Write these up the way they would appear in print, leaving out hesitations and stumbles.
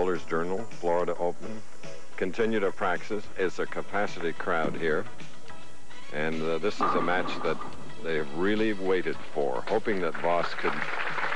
Bowlers Journal, Florida Open. Continue to practice. It's a capacity crowd here. And this is a match that they have really waited for, hoping that Voss could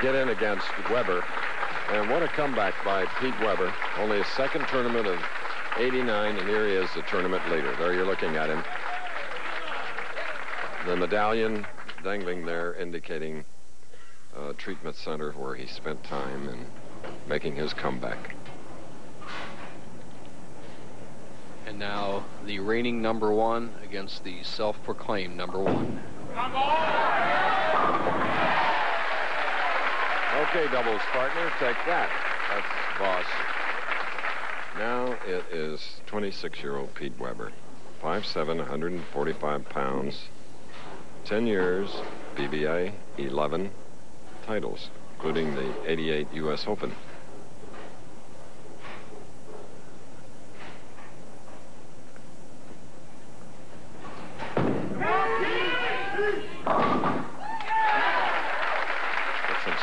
get in against Weber. And what a comeback by Pete Weber. Only his second tournament of '89, and here he is, the tournament leader. There you're looking at him. The medallion dangling there indicating a treatment center where he spent time in making his comeback. And now the reigning #1 against the self-proclaimed #1. Okay, doubles partner, take that. That's Voss. Now it is 26-year-old Pete Weber, 5'7", 145 pounds, 10 years, PBA, 11 titles, including the '88 U.S. Open.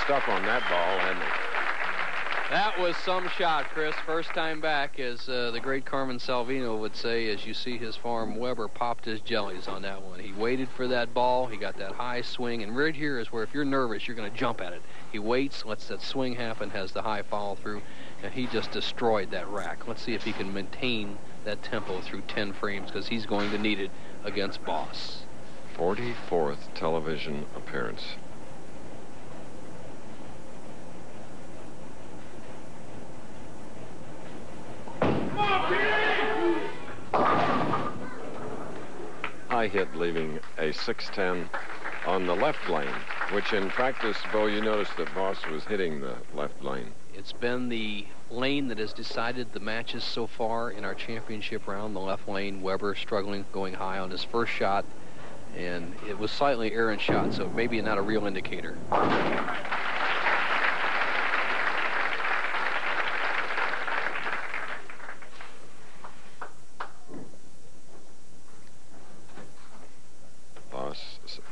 Stuff on that ball, and that was some shot, Chris. First time back, as the great Carmen Salvino would say, as you see his form, Weber popped his jellies on that one. He waited for that ball. He got that high swing, and right here is where if you're nervous, you're going to jump at it. He waits, lets that swing happen, has the high follow through, and he just destroyed that rack. Let's see if he can maintain that tempo through 10 frames, because he's going to need it against Voss. 44th television appearance. High hit, leaving a 610 on the left lane, which in practice, Bo, you noticed that Voss was hitting the left lane. It's been the lane that has decided the matches so far in our championship round, the left lane. Weber struggling, going high on his first shot, and it was slightly errant shot, so maybe not a real indicator.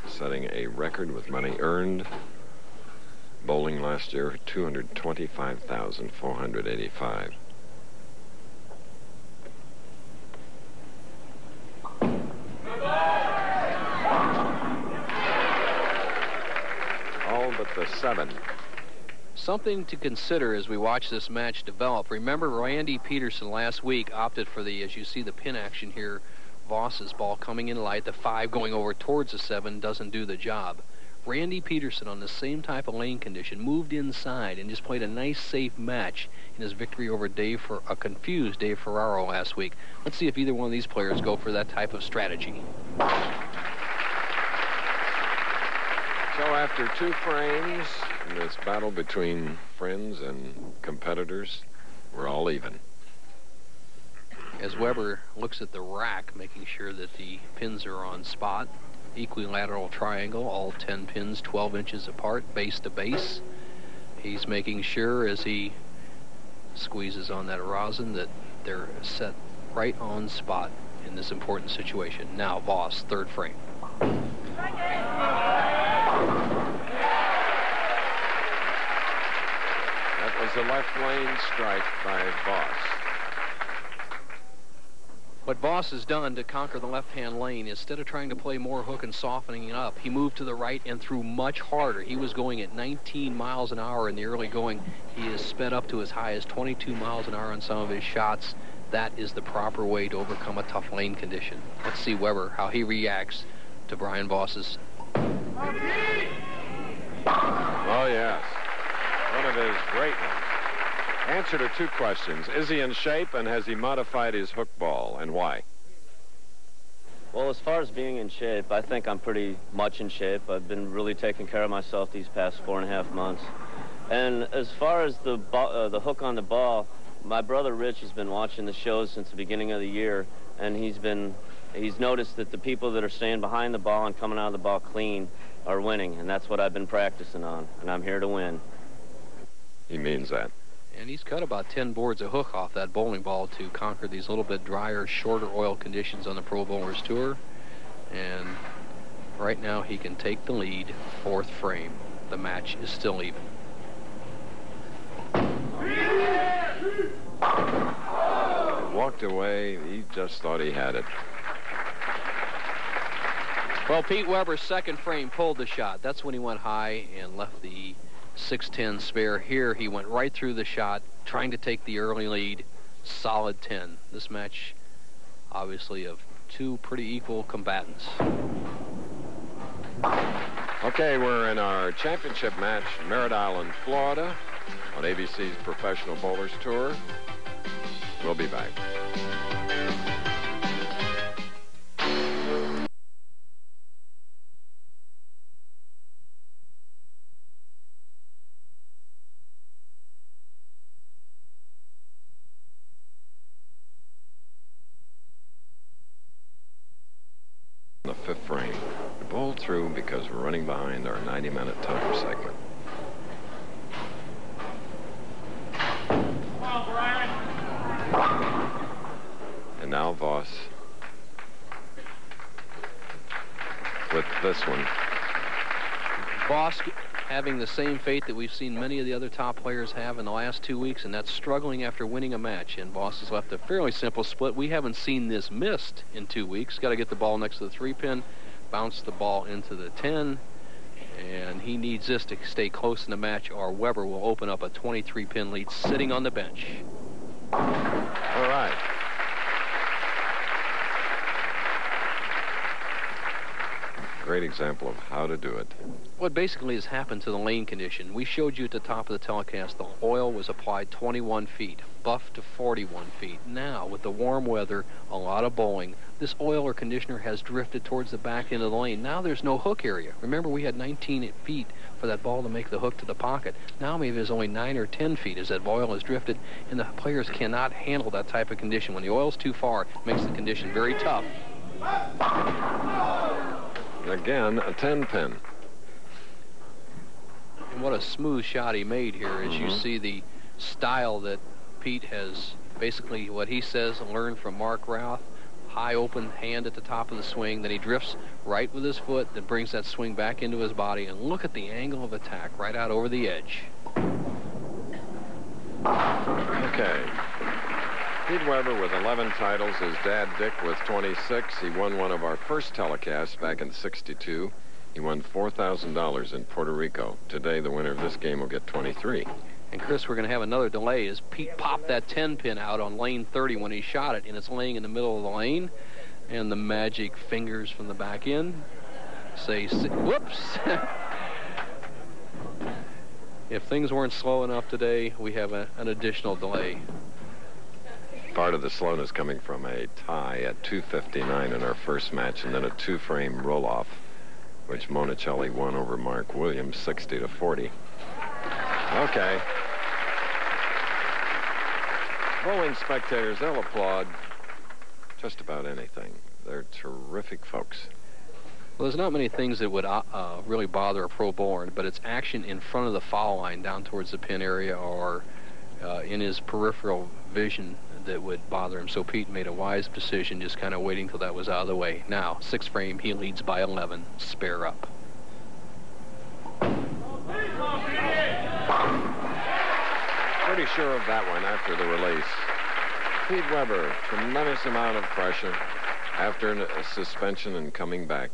Setting a record with money earned. Bowling last year, $225,485. All but the 7. Something to consider as we watch this match develop. Remember, Randy Peterson last week opted for the, as you see the pin action here, Voss's ball coming in light, the 5 going over towards the 7 doesn't do the job. Randy Peterson, on the same type of lane condition, moved inside and just played a nice, safe match in his victory over a confused Dave Ferraro last week. Let's see if either one of these players go for that type of strategy. So after 2 frames in this battle between friends and competitors, we're all even. As Weber looks at the rack, making sure that the pins are on spot. Equilateral triangle, all 10 pins 12 inches apart, base to base. He's making sure as he squeezes on that rosin that they're set right on spot in this important situation. Now Voss, 3rd frame. That was a left lane strike by Voss. What Voss has done to conquer the left-hand lane, instead of trying to play more hook and softening it up, he moved to the right and threw much harder. He was going at 19 miles an hour in the early going. He has sped up to as high as 22 miles an hour on some of his shots. That is the proper way to overcome a tough lane condition. Let's see Weber, how he reacts to Brian Voss's. Oh, yes. One of his great ones. Answer to 2 questions. Is he in shape, and has he modified his hook ball, and why? Well, as far as being in shape, I think I'm pretty much in shape. I've been really taking care of myself these past 4.5 months. And as far as the hook on the ball, my brother Rich has been watching the shows since the beginning of the year, and he's noticed that the people that are staying behind the ball and coming out of the ball clean are winning, and that's what I've been practicing on, and I'm here to win. He means that. And he's cut about 10 boards of hook off that bowling ball to conquer these little bit drier, shorter oil conditions on the Pro Bowlers Tour. And right now he can take the lead, 4th frame. The match is still even. walked away. He just thought he had it. Well, Pete Weber's second frame pulled the shot. That's when he went high and left the 6-10 spare. Here he went right through the shot, trying to take the early lead. Solid 10. This match, obviously, of two pretty equal combatants. Okay, we're in our championship match, Merritt Island, Florida, on ABC's Professional Bowlers Tour. We'll be back. The fifth frame. We bowled through because we're running behind our 90-minute time segment. And now Voss with this one. Voss having the same fate that we've seen many of the other top players have in the last 2 weeks, and that's struggling after winning a match. And Voss has left a fairly simple split. We haven't seen this missed in 2 weeks. Got to get the ball next to the 3-pin, bounce the ball into the 10, and he needs this to stay close in the match, or Weber will open up a 23-pin lead sitting on the bench. All right. Great example of how to do it. What basically has happened to the lane condition, we showed you at the top of the telecast, the oil was applied 21 feet, buffed to 41 feet. Now, with the warm weather, a lot of bowling, this oil or conditioner has drifted towards the back end of the lane. Now there's no hook area. Remember, we had 19 feet for that ball to make the hook to the pocket. Now maybe there's only 9 or 10 feet as that oil has drifted, and the players cannot handle that type of condition. When the oil's too far, it makes the condition very tough. Again, a 10-pin. And what a smooth shot he made here as you see the style that Pete has basically, what he says, learned from Mark Routh. High open hand at the top of the swing, then he drifts right with his foot, that brings that swing back into his body, and look at the angle of attack right out over the edge. Okay. Pete Weber with 11 titles, his dad Dick with 26. He won one of our first telecasts back in '62. He won $4,000 in Puerto Rico. Today, the winner of this game will get 23. And Chris, we're going to have another delay as Pete popped that 10-pin out on lane 30 when he shot it, and it's laying in the middle of the lane, and the magic fingers from the back end say, whoops. If things weren't slow enough today, we have an additional delay. Part of the slowness coming from a tie at 2:59 in our first match, and then a 2-frame roll-off, which Monicelli won over Mark Williams 60-40. Okay. Bowling spectators, they'll applaud just about anything. They're terrific folks. Well, there's not many things that would really bother a pro bowler, but it's action in front of the foul line down towards the pin area or in his peripheral vision that would bother him. So Pete made a wise decision, just kind of waiting till that was out of the way. Now, 6th frame, he leads by 11. Spare up. Pretty sure of that one after the release. Pete Weber, tremendous amount of pressure after a suspension and coming back.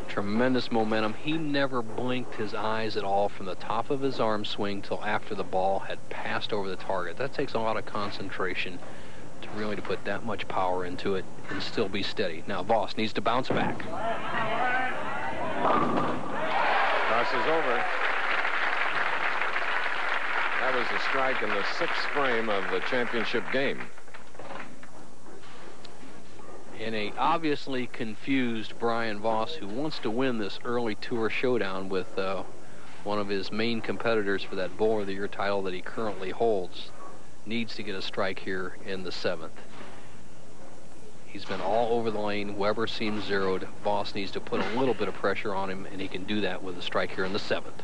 Tremendous momentum. He never blinked his eyes at all from the top of his arm swing till after the ball had passed over the target. That takes a lot of concentration to really put that much power into it and still be steady. Now Voss needs to bounce back. Crosses over. That was a strike in the 6th frame of the championship game. And a obviously confused Brian Voss, who wants to win this early tour showdown with one of his main competitors for that Bowler of the Year title that he currently holds, needs to get a strike here in the 7th. He's been all over the lane. Weber seems zeroed. Voss needs to put a little bit of pressure on him, and he can do that with a strike here in the 7th.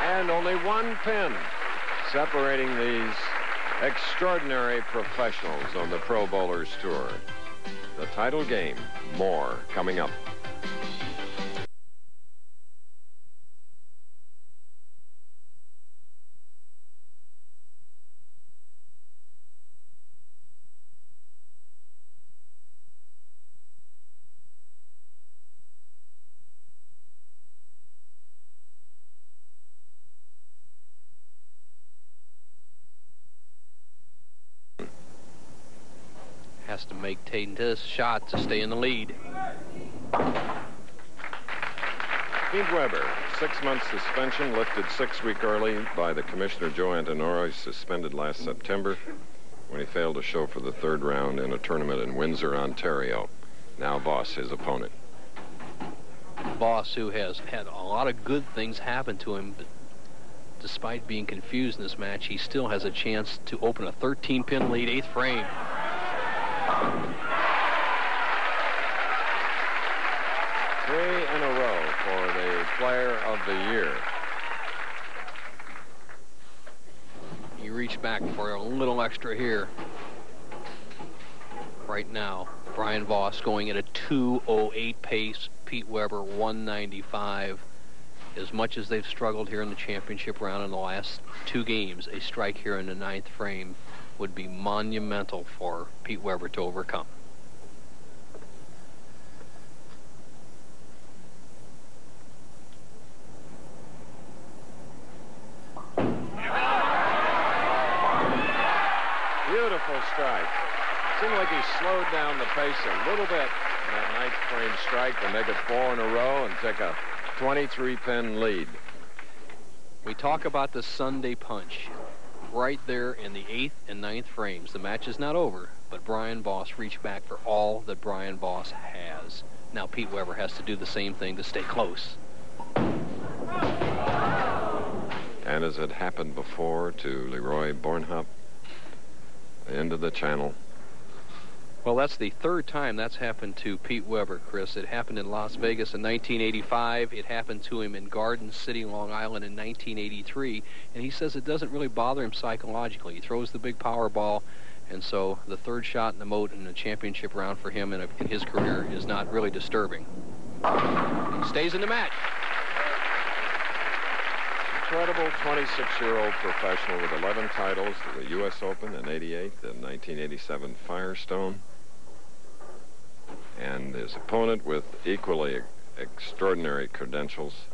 And only 1 pin separating these extraordinary professionals on the Pro Bowlers Tour. The title game, more coming up. to maintain this shot to stay in the lead. Pete Weber, 6-month suspension, lifted 6 weeks early by the commissioner Joe Antonori, suspended last September when he failed to show for the 3rd round in a tournament in Windsor, Ontario. Now Voss, his opponent. Voss, who has had a lot of good things happen to him, but despite being confused in this match, he still has a chance to open a 13-pin lead, 8th frame. Three in a row for the Player of the Year. He reached back for a little extra here. Right now, Brian Voss going at a 2:08 pace. Pete Weber 195. As much as they've struggled here in the championship round in the last 2 games, a strike here in the 9th frame would be monumental for Pete Weber to overcome. Beautiful strike. Seemed like he slowed down the pace a little bit in that 9th frame strike to make it 4 in a row and take a 23-pin lead. We talk about the Sunday punch. Right there in the 8th and 9th frames. The match is not over, but Brian Voss reached back for all that Brian Voss has. Now Pete Weber has to do the same thing to stay close. And as it happened before to Leroy Bornhop, the end of the channel. Well, that's the 3rd time that's happened to Pete Weber, Chris. It happened in Las Vegas in 1985. It happened to him in Garden City, Long Island in 1983. And he says it doesn't really bother him psychologically. He throws the big power ball, and so the 3rd shot in the moat in the championship round for him in his career is not really disturbing. He stays in the match. Incredible 26-year-old professional with 11 titles to the U.S. Open in '88, the 1987 Firestone, and his opponent with equally extraordinary credentials.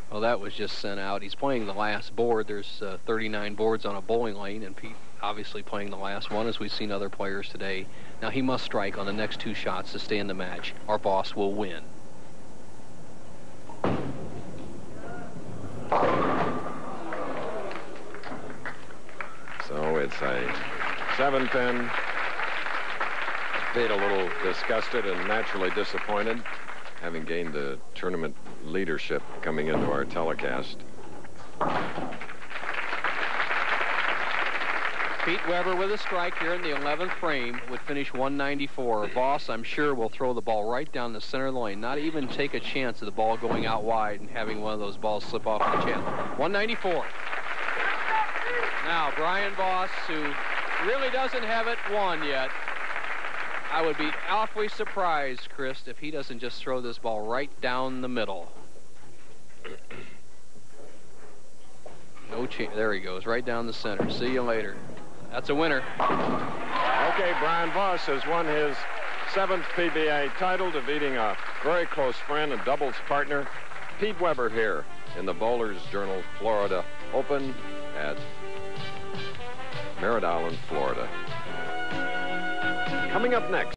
Well, that was just sent out. He's playing the last board. There's 39 boards on a bowling lane, and Pete obviously playing the last one, as we've seen other players today. Now he must strike on the next 2 shots to stay in the match, or Voss will win. So it's a 7-pin. Pete a little disgusted and naturally disappointed, having gained the tournament leadership coming into our telecast. Pete Weber with a strike here in the 11th frame would finish 194. Voss, I'm sure, will throw the ball right down the center of the lane, not even take a chance of the ball going out wide and having one of those balls slip off the channel. 194. Now, Brian Voss, who really doesn't have it won yet. I would be awfully surprised, Chris, if he doesn't just throw this ball right down the middle. No chance. There he goes, right down the center. See you later. That's a winner. Okay, Brian Voss has won his 7th PBA title, defeating a very close friend and doubles partner, Pete Weber, here in the Bowlers Journal Florida Open at Merritt Island, Florida. Coming up next.